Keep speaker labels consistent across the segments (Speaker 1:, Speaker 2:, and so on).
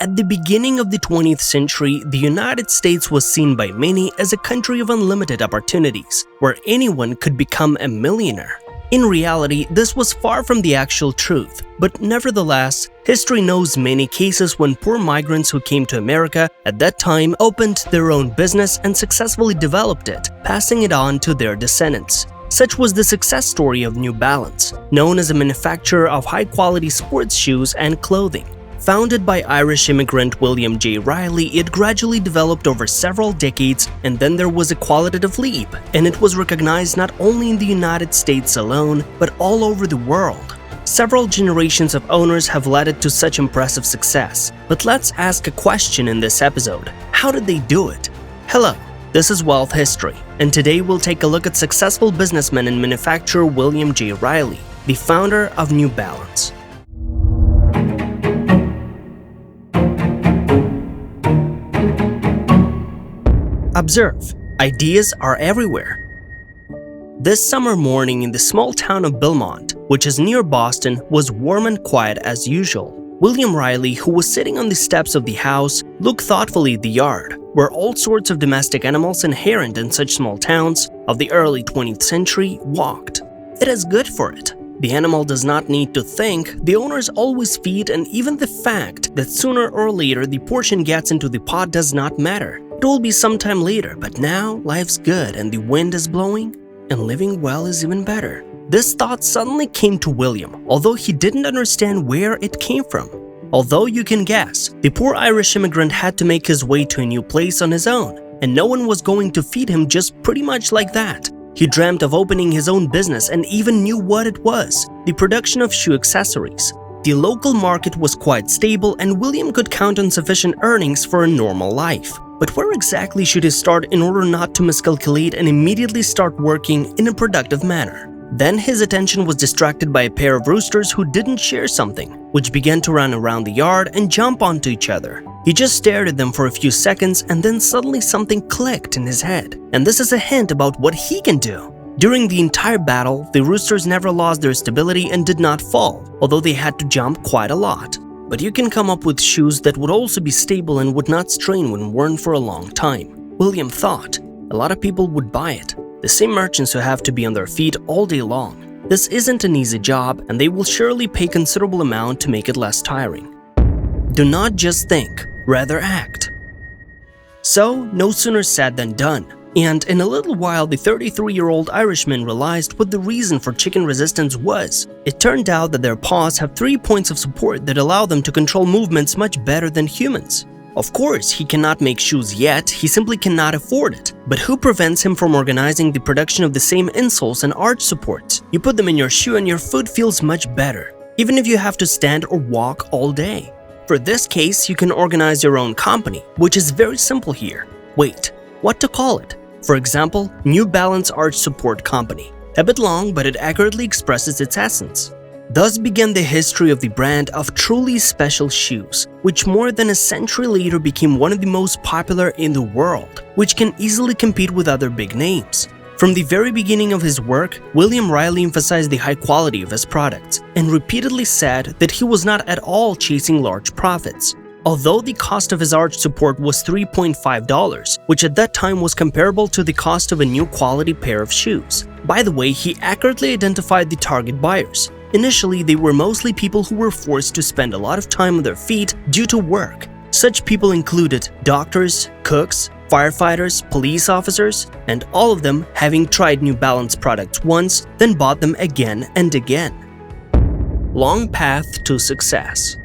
Speaker 1: At the beginning of the 20th century, the United States was seen by many as a country of unlimited opportunities, where anyone could become a millionaire. In reality, this was far from the actual truth, but nevertheless, history knows many cases when poor migrants who came to America at that time opened their own business and successfully developed it, passing it on to their descendants. Such was the success story of New Balance, known as a manufacturer of high-quality sports shoes and clothing. Founded by Irish immigrant William J. Riley, it gradually developed over several decades, and then there was a qualitative leap, and it was recognized not only in the United States alone, but all over the world. Several generations of owners have led it to such impressive success. But let's ask a question in this episode. How did they do it? Hello, this is Wealth History, and today we'll take a look at successful businessman and manufacturer William J. Riley, the founder of New Balance. Observe, ideas are everywhere. This summer morning in the small town of Belmont, which is near Boston, was warm and quiet as usual. William Riley, who was sitting on the steps of the house, looked thoughtfully at the yard, where all sorts of domestic animals inherent in such small towns of the early 20th century walked. It is good for it. The animal does not need to think, the owners always feed, and even the fact that sooner or later the portion gets into the pot does not matter. It will be sometime later, but now life's good and the wind is blowing, and living well is even better. This thought suddenly came to William, although he didn't understand where it came from. Although you can guess, the poor Irish immigrant had to make his way to a new place on his own, and no one was going to feed him just pretty much like that. He dreamt of opening his own business and even knew what it was: the production of shoe accessories. The local market was quite stable, and William could count on sufficient earnings for a normal life. But where exactly should he start in order not to miscalculate and immediately start working in a productive manner? Then his attention was distracted by a pair of roosters who didn't share something, which began to run around the yard and jump onto each other. He just stared at them for a few seconds, and then suddenly something clicked in his head. And this is a hint about what he can do. During the entire battle, the roosters never lost their stability and did not fall, although they had to jump quite a lot. But you can come up with shoes that would also be stable and would not strain when worn for a long time. William thought. A lot of people would buy it. The same merchants who have to be on their feet all day long. This isn't an easy job, and they will surely pay considerable amount to make it less tiring. Do not just think, rather act. So, no sooner said than done. And in a little while, the 33-year-old Irishman realized what the reason for chicken resistance was. It turned out that their paws have 3 points of support that allow them to control movements much better than humans. Of course, he cannot make shoes yet, he simply cannot afford it. But who prevents him from organizing the production of the same insoles and arch supports? You put them in your shoe and your foot feels much better, even if you have to stand or walk all day. For this case, you can organize your own company, which is very simple here. Wait, what to call it? For example, New Balance Arch Support Company. A bit long, but it accurately expresses its essence. Thus began the history of the brand of truly special shoes, which more than a century later became one of the most popular in the world, which can easily compete with other big names. From the very beginning of his work, William Riley emphasized the high quality of his products and repeatedly said that he was not at all chasing large profits. Although the cost of his arch support was $3.5, which at that time was comparable to the cost of a new quality pair of shoes. By the way, he accurately identified the target buyers. Initially, they were mostly people who were forced to spend a lot of time on their feet due to work. Such people included doctors, cooks, firefighters, police officers, and all of them having tried New Balance products once, then bought them again and again. Long path to success.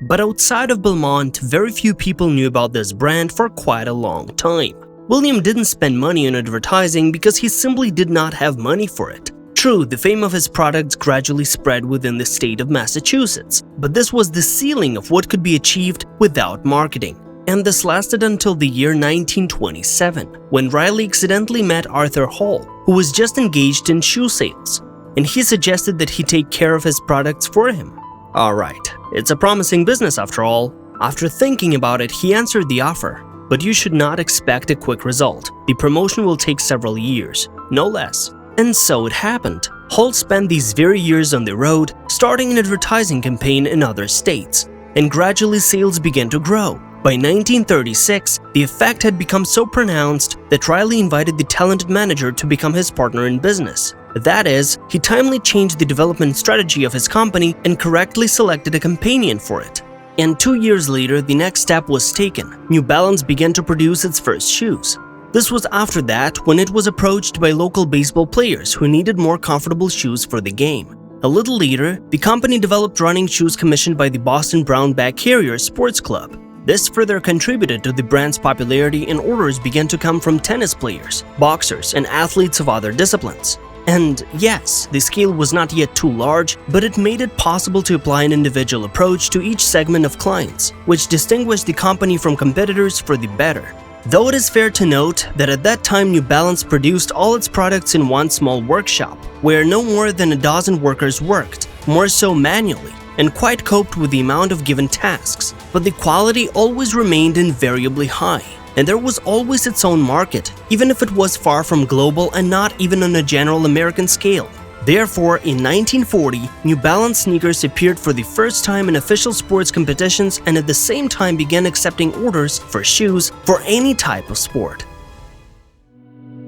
Speaker 1: But outside of Belmont, very few people knew about this brand for quite a long time. William didn't spend money on advertising because he simply did not have money for it. True, the fame of his products gradually spread within the state of Massachusetts, but this was the ceiling of what could be achieved without marketing. And this lasted until the year 1927, when Riley accidentally met Arthur Hall, who was just engaged in shoe sales, and he suggested that he take care of his products for him. Alright, it's a promising business after all. After thinking about it, he answered the offer. But you should not expect a quick result. The promotion will take several years, no less. And so it happened. Hall spent these very years on the road, starting an advertising campaign in other states. and gradually sales began to grow. By 1936, the effect had become so pronounced that Riley invited the talented manager to become his partner in business. That is, he timely changed the development strategy of his company and correctly selected a companion for it. And 2 years later, the next step was taken. New Balance began to produce its first shoes. This was after that when it was approached by local baseball players who needed more comfortable shoes for the game. A little later, the company developed running shoes commissioned by the Boston Brown Bag Carriers Sports Club. This further contributed to the brand's popularity, and orders began to come from tennis players, boxers, and athletes of other disciplines. And yes, the scale was not yet too large, but it made it possible to apply an individual approach to each segment of clients, which distinguished the company from competitors for the better. Though it is fair to note that at that time New Balance produced all its products in one small workshop, where no more than a dozen workers worked, more so manually, and quite coped with the amount of given tasks, but the quality always remained invariably high, and there was always its own market, even if it was far from global and not even on a general American scale. Therefore, in 1940, New Balance sneakers appeared for the first time in official sports competitions and at the same time began accepting orders for shoes for any type of sport.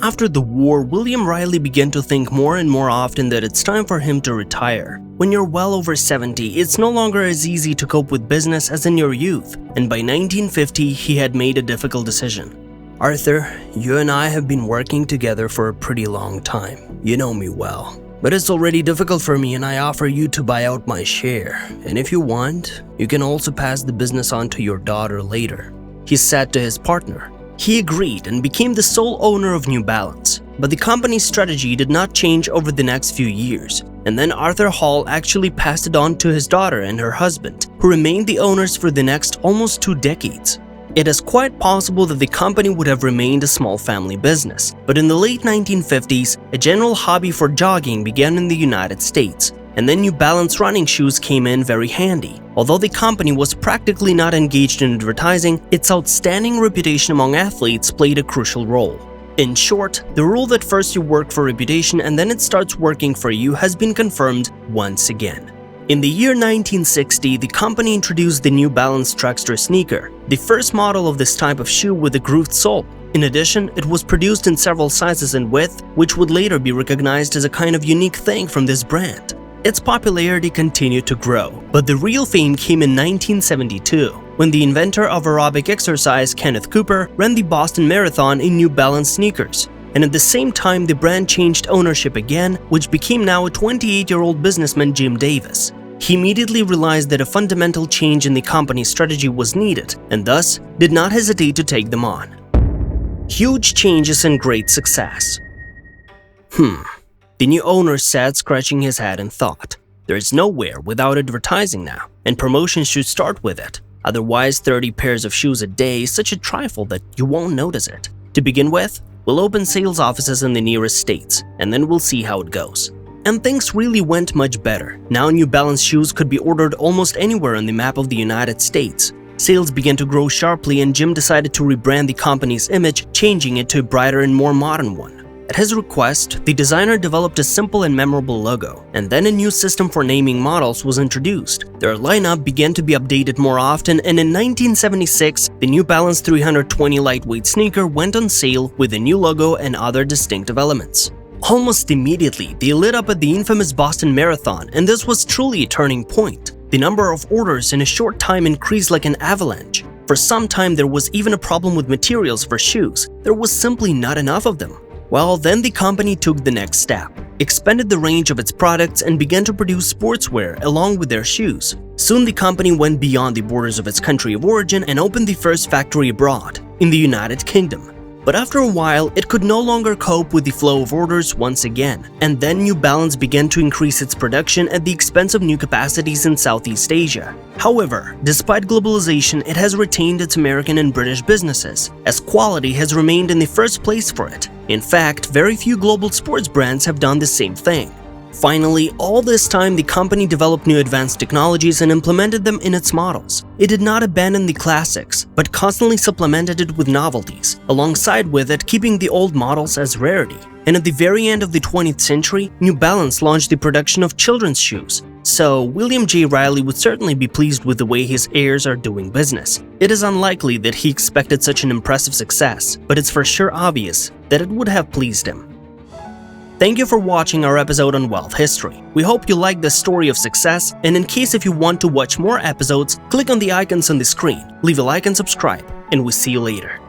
Speaker 1: After the war, William Riley began to think more and more often that it's time for him to retire. When you're well over 70, it's no longer as easy to cope with business as in your youth, and by 1950, he had made a difficult decision.
Speaker 2: Arthur, you and I have been working together for a pretty long time. You know me well. But it's already difficult for me, and I offer you to buy out my share. And if you want, you can also pass the business on to your daughter later, he said to his partner.
Speaker 1: He agreed and became the sole owner of New Balance. But the company's strategy did not change over the next few years, and then Arthur Hall actually passed it on to his daughter and her husband, who remained the owners for the next almost 2 decades. It is quite possible that the company would have remained a small family business, but in the late 1950s, a general hobby for jogging began in the United States, and then New Balance running shoes came in very handy. Although the company was practically not engaged in advertising, its outstanding reputation among athletes played a crucial role. In short, the rule that first you work for reputation and then it starts working for you has been confirmed once again. In the year 1960, the company introduced the New Balance Truckster sneaker, the first model of this type of shoe with a grooved sole. In addition, it was produced in several sizes and width, which would later be recognized as a kind of unique thing from this brand. Its popularity continued to grow, but the real fame came in 1972, when the inventor of aerobic exercise, Kenneth Cooper, ran the Boston Marathon in New Balance sneakers. And at the same time, the brand changed ownership again, which became now a 28-year-old businessman, Jim Davis. He immediately realized that a fundamental change in the company's strategy was needed, and thus did not hesitate to take them on. Huge changes and great success. The new owner said, scratching his head in thought. There is nowhere without advertising now, and promotion should start with it. Otherwise, 30 pairs of shoes a day is such a trifle that you won't notice it. To begin with, we'll open sales offices in the nearest states, and then we'll see how it goes. And things really went much better. Now New Balance shoes could be ordered almost anywhere on the map of the United States. Sales began to grow sharply, and Jim decided to rebrand the company's image, changing it to a brighter and more modern one. At his request, the designer developed a simple and memorable logo, and then a new system for naming models was introduced. Their lineup began to be updated more often, and in 1976, the New Balance 320 lightweight sneaker went on sale with a new logo and other distinctive elements. Almost immediately, they lit up at the infamous Boston Marathon, and this was truly a turning point. The number of orders in a short time increased like an avalanche. For some time, there was even a problem with materials for shoes. There was simply not enough of them. Well, then the company took the next step, expanded the range of its products, and began to produce sportswear along with their shoes. Soon the company went beyond the borders of its country of origin and opened the first factory abroad, in the United Kingdom. But after a while, it could no longer cope with the flow of orders once again, and then New Balance began to increase its production at the expense of new capacities in Southeast Asia. However, despite globalization, it has retained its American and British businesses, as quality has remained in the first place for it. In fact, very few global sports brands have done the same thing. Finally, all this time the company developed new advanced technologies and implemented them in its models. It did not abandon the classics, but constantly supplemented it with novelties, alongside with it keeping the old models as rarity. And at the very end of the 20th century, New Balance launched the production of children's shoes. So William J. Riley would certainly be pleased with the way his heirs are doing business. It is unlikely that he expected such an impressive success, but it's for sure obvious that it would have pleased him. Thank you for watching our episode on wealth history. We hope you liked this story of success, and in case if you want to watch more episodes, click on the icons on the screen, leave a like and subscribe, and we'll see you later.